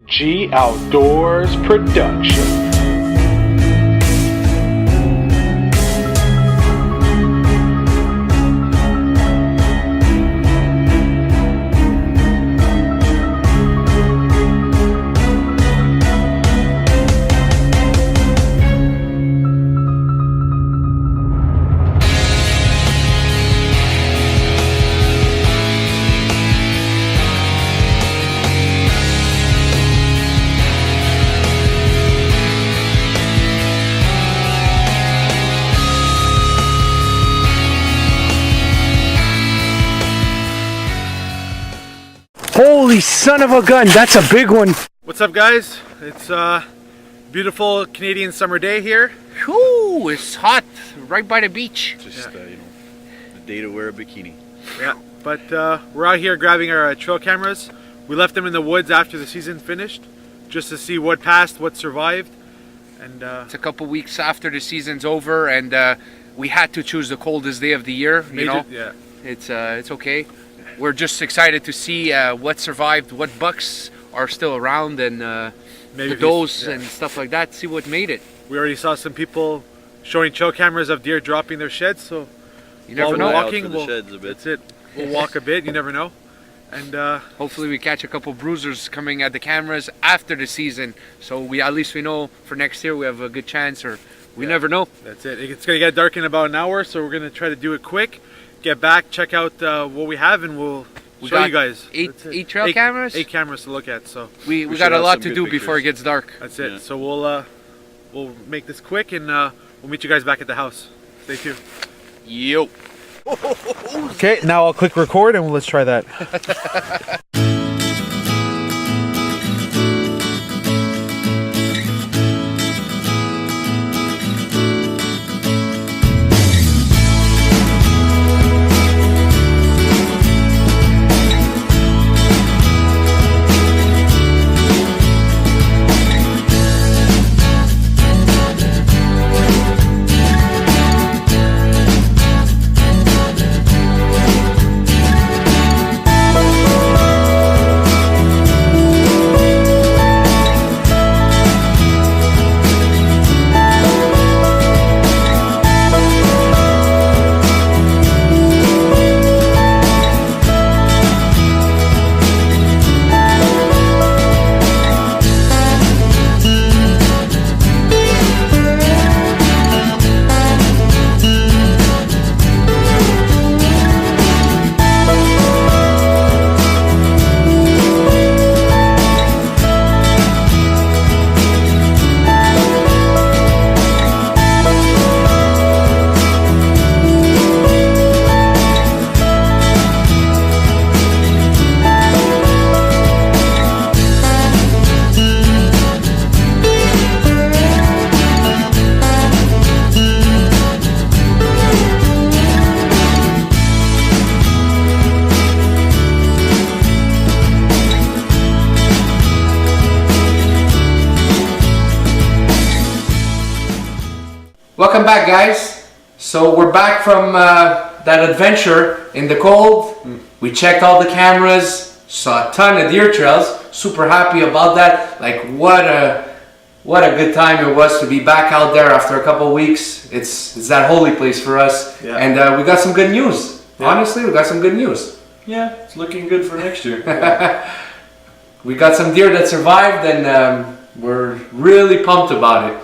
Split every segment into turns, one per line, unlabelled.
G Outdoors Production. Holy son of a gun, that's a big one.
What's up, guys? It's a beautiful Canadian summer day here.
Whew, it's hot right by the beach.
Just, the day to wear a bikini.
Yeah, but we're out here grabbing our trail cameras. We left them in the woods after the season finished, just to see what passed, what survived. And
It's a couple weeks after the season's over, and we had to choose the coldest day of the year.
yeah.
It's okay. We're just excited to see what survived, what bucks are still around, and
Maybe
the does and stuff like that. See what made it.
We already saw some people showing trail cameras of deer dropping their sheds, so
You never
while
know.
we're
Out
walking,
for the sheds a bit.
that's it. We'll walk a bit, you never know. And
Hopefully we catch a couple bruisers coming at the cameras after the season, so at least we know for next year we have a good chance, or we never know.
that's it. It's gonna get dark in about an hour, so we're gonna try to do it quick. Get back, check out what we have, and we'll show
got
you guys.
eight
That's it.
trail cameras?
8 cameras to look at, so
We
should
got a
have
lot
some
to
good
do
pictures.
before it gets dark.
that's it.
Yeah.
So we'll make this quick, and we'll meet you guys back at the house. Stay tuned.
Yo.
Okay, now I'll click record, and let's try that.
Welcome back, guys. So we're back from that adventure in the cold. We checked all the cameras, saw a ton of deer trails. Super happy about that. Like what a good time it was to be back out there after a couple weeks. It's that holy place for us.
Yeah.
And we got some good news. Honestly, we got some good news.
Yeah, it's looking good for next year.
We got some deer that survived, and we're really pumped about it.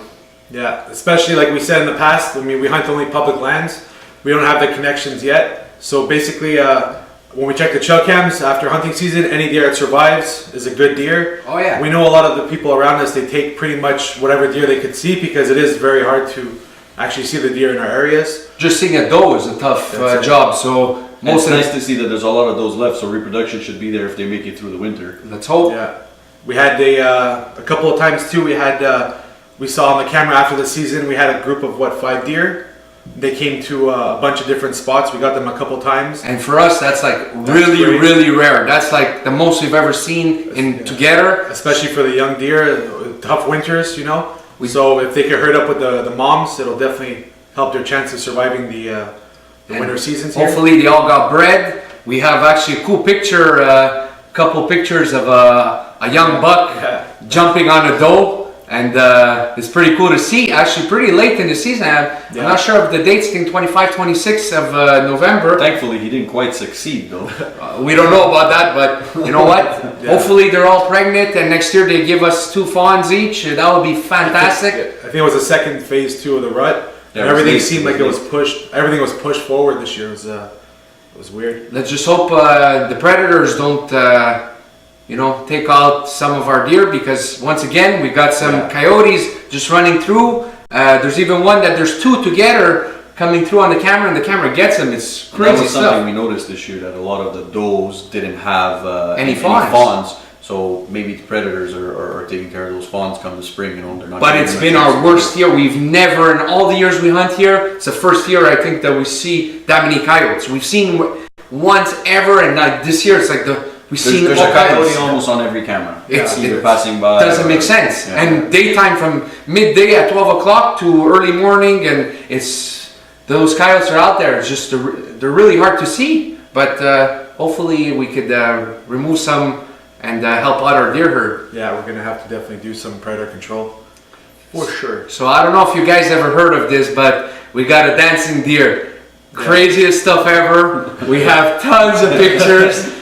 Yeah, especially like we said in the past. I mean, we hunt only public lands. We don't have the connections yet. So basically, when we check the trail cams after hunting season, any deer that survives is a good deer.
Oh yeah.
We know a lot of the people around us, they take pretty much whatever deer they could see, because it is very hard to actually see the deer in our areas.
Just seeing a doe is a tough
That's it.
job. So
It's
most of
nice to see that there's a lot of those left, so reproduction should be there if they make it through the winter.
let's hope.
Yeah, we had a couple of times too. We saw on the camera after the season, we had a group of 5 deer. They came to a bunch of different spots. We got them a couple times.
And for us, that's like really,
great.
really rare. That's like the most we've ever seen together.
Especially for the young deer, tough winters, you know. So if they get hurt up with the moms, it'll definitely help their chance of surviving the winter seasons here.
Hopefully they all got bred. We have actually a cool picture, couple pictures of a young buck jumping on a doe, and it's pretty cool to see. Actually, pretty late in the season. I'm not sure of the dates. I think 25, 26 of November.
Thankfully, he didn't quite succeed though.
We don't know about that, but you know what? Hopefully, they're all pregnant, and next year they give us 2 fawns each. That would be fantastic.
I think it was the second phase 2 of the rut.
Yeah,
and
it was
everything
late.
seemed like it was pushed. Everything was pushed forward this year. It was weird.
Let's just hope the predators don't, take out some of our deer, because once again we got some coyotes just running through. There's even one that there's 2 together coming through on the camera, and the camera gets them. It's
That
crazy
was something
stuff.
we noticed this year, that a lot of the does didn't have
Any fawns.
So maybe the predators are taking care of those fawns come the spring. They're not.
But
getting
it's
much
been
chance
our
to-
worst year. We've never, in all the years we hunt here, it's the first year I think that we see that many coyotes. We've seen once ever, and like this year it's like we've seen
There's
all
a coyote
coyotes.
almost on every camera.
It's
Either passing by.
Doesn't make sense.
Yeah.
And daytime from midday at 12 o'clock to early morning, and those coyotes are out there. It's just they're really hard to see. But hopefully we could remove some and help out our deer herd.
Yeah, we're gonna have to definitely do some predator control for sure.
So I don't know if you guys ever heard of this, but we got a dancing deer. Craziest stuff ever. We have tons of pictures.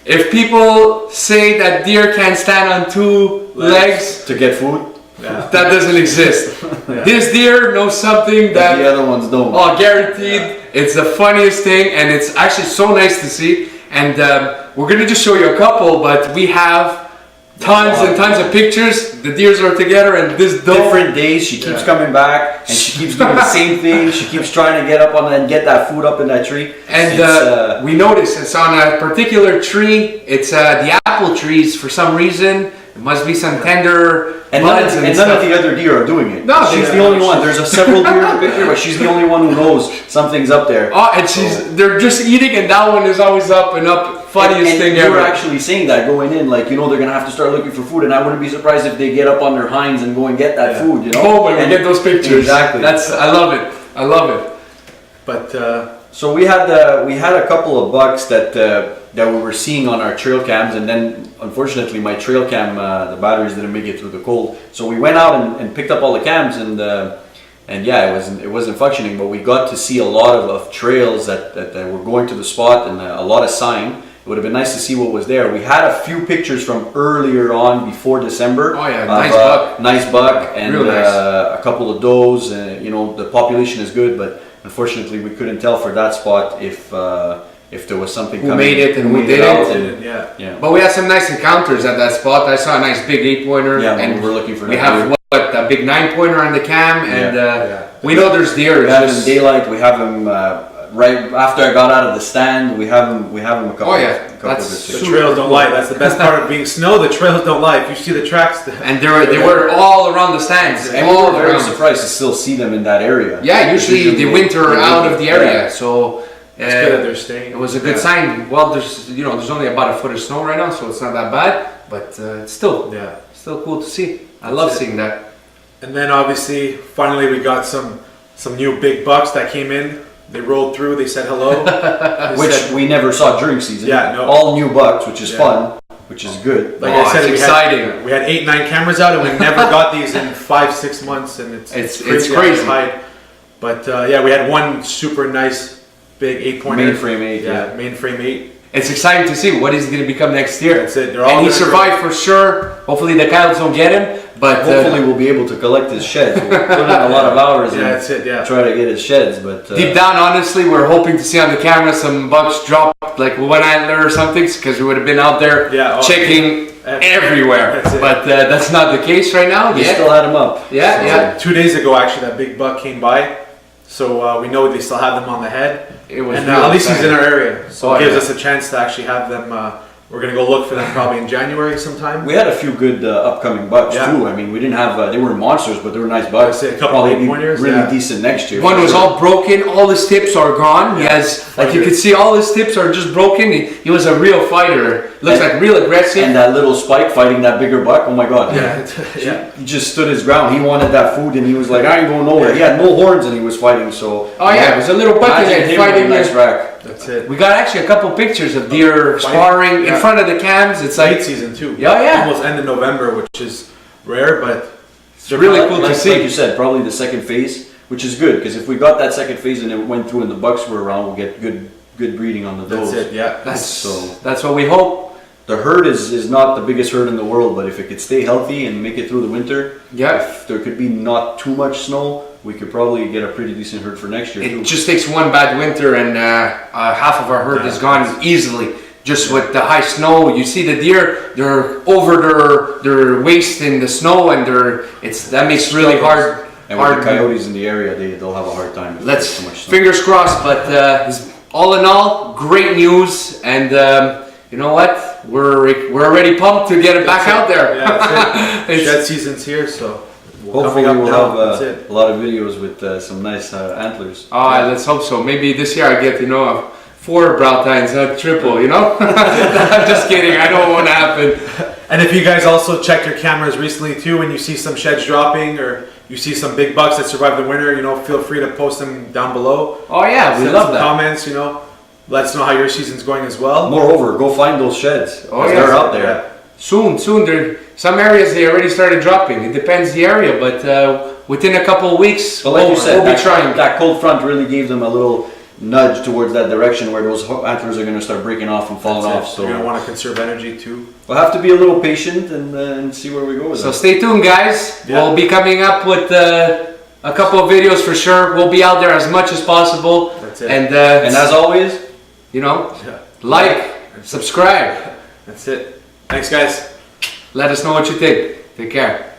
If people say that deer can't stand on 2 legs,
To get food,
Yeah.
that doesn't exist. This deer knows something
but the
that,
other ones don't.
oh, guaranteed. It's the funniest thing, and it's actually so nice to see. And we're gonna just show you a couple, but we have tons and tons of pictures. The deers are together, and this doe.
Different days, she keeps coming back and she keeps doing the same thing. She keeps trying to get up on and get that food up in that tree.
And
It's,
we noticed it's on a particular tree. It's the apple trees for some reason. It must be some tender
and
buds
none
and
of
stuff.
the other deer are doing it.
No,
she's
they-
the only one. There's several deer in the picture, but she's the only one who knows something's up there.
Oh, and they're just eating, and that one is always up and up. Funniest
and
thing
you
ever.
were actually saying that going in, like, they're gonna have to start looking for food, and I wouldn't be surprised if they get up on their hinds and go and get that food.
Oh, when we
And-
get those pictures.
Exactly.
I love it. I love it.
But
So we had a couple of bucks that we were seeing on our trail cams, and then unfortunately my trail cam the batteries didn't make it through the cold. So we went out and picked up all the cams, and yeah, it wasn't functioning. But we got to see a lot of trails that were going to the spot, and a lot of sign. It would have been nice to see what was there. We had a few pictures from earlier on before December.
Oh, yeah,
of,
nice buck.
Nice buck, and
Real nice.
a couple of does. The population is good, but unfortunately we couldn't tell for that spot if there was something
Who
coming.
made it and who
made it
didn't.
out, and-
yeah.
yeah.
But we had some nice encounters at that spot. I saw a nice big 8-pointer,
Yeah,
and
we're looking for
we
that
have
deer.
a big 9-pointer on the cam, and
Yeah.
we know there's deer.
We
It's
have him
just-
daylight. We have him right after I got out of the stand. We have him a couple.
Oh, yeah.
a couple
That's
of
The
pictures.
trails don't lie. That's the best part of being snow. The trails don't lie. If you see the tracks,
and they were all around the stands,
And we
all
were very
around.
surprised to still see them in that area.
Yeah, usually they winter out of the area,
Yeah.
so
it's good that they're staying.
it was a good sign. Well, there's only about a foot of snow right now, so it's not that bad, but it's still cool to see. I love
it.
seeing that.
And then obviously, finally, we got some new big bucks that came in. They rolled through. They said hello. They
Which
said-
we never saw during season.
Yeah, no.
All new bucks, which is
Yeah.
fun, which is good.
like
Oh,
I said,
it's
we
exciting.
Had, we had 8-9 cameras out, and we never got these in 5-6 months, and it's
It's
to
crazy.
hide. But yeah, we had one super nice big 8-pointer.
Mainframe 8, yeah.
mainframe 8.
It's exciting to see what he's going to become next year.
That's it. They're all
And he
gonna
survived for sure. Hopefully the coyotes don't get him, but
Hopefully we'll be able to collect his sheds. We'll put in a lot of hours
Yeah,
and
that's it. Yeah.
try to get his sheds, but
deep down, honestly, we're hoping to see on the camera some bucks drop like one antler or something, because we would have been out there
Yeah,
checking everywhere.
That's it.
But that's not the case right now.
we
Yeah,
still had him up.
yeah, yeah.
2 days ago, actually, that big buck came by. So we know they still have them on the head.
It was
And
real
at least he's in
exciting.
our area. So
Oh,
it gives
yeah.
us a chance to actually have them. We're going to go look for them probably in January sometime.
We had a few good upcoming bucks
Yeah.
too. I mean, we didn't have they weren't monsters, but they were nice bucks.
I'd say a couple
Probably
of
be
pointers,
really
yeah.
decent next year.
One
for
was
sure.
all broken, all his tips are gone. He has, like you could see all his tips are just broken. He was a real fighter. Looks
And-
like real aggressive.
And that little spike fighting that bigger buck. Oh my god!
Yeah, yeah.
He just stood his ground. He wanted that food, and he was like, "I ain't going nowhere." He had no horns, and he was fighting. So
Oh yeah, it was a little bucket
imagine
head
him with a
fighting.
nice rack.
That's it.
We got actually a couple pictures of deer sparring in
Yeah.
front of the cams. It's
Late
like
season too.
Yeah, yeah.
Almost end of November, which is rare, but
it's really cool to
Like
see.
you said, probably the second phase, which is good because if we got that second phase and it went through and the bucks were around, we'll get good breeding on the does.
that's it. Yeah.
That's what we hope.
The herd is not the biggest herd in the world, but if it could stay healthy and make it through the winter,
Yeah.
if there could be not too much snow, we could probably get a pretty decent herd for next year
It
too.
just takes one bad winter and half of our herd is gone easily. Just with the high snow, you see the deer, they're over their waist in the snow, and that makes it really hard.
And with the coyotes in the area, they'll have a hard time. If
Let's
there's too much snow.
fingers crossed. But all in all, great news, and you know what? We're already pumped to get it back out there.
Yeah, that's it.
It's-
Shed season's here, so
Hopefully
coming up
we'll
now, that's
have
it.
a lot of videos with some nice antlers.
Let's hope so. Maybe this year I get 4 brow tines, not triple. I'm just kidding. I know it won't happen.
And if you guys also checked your cameras recently too, when you see some sheds dropping or you see some big bucks that survived the winter, feel free to post them down below.
Oh yeah, we
Send
love
some
that.
comments, let us know how your season's going as well.
Moreover, go find those sheds.
Oh,
'cause
yeah.
they're out there.
Yeah.
Soon. Some areas they already started dropping. It depends the area, but within a couple of weeks,
But like you said,
we'll be trying.
that cold front really gave them a little nudge towards that direction where those antlers are going to start breaking off and falling
That's
off.
it.
So
You're gonna want to conserve energy too.
we'll have to be a little patient and see where we go with
So
it.
stay tuned, guys.
Yeah.
We'll be coming up with a couple of videos for sure. We'll be out there as much as possible.
That's it.
And
And as always,
Yeah.
like, subscribe.
That's it. Thanks, guys.
Let us know what you think. Take care.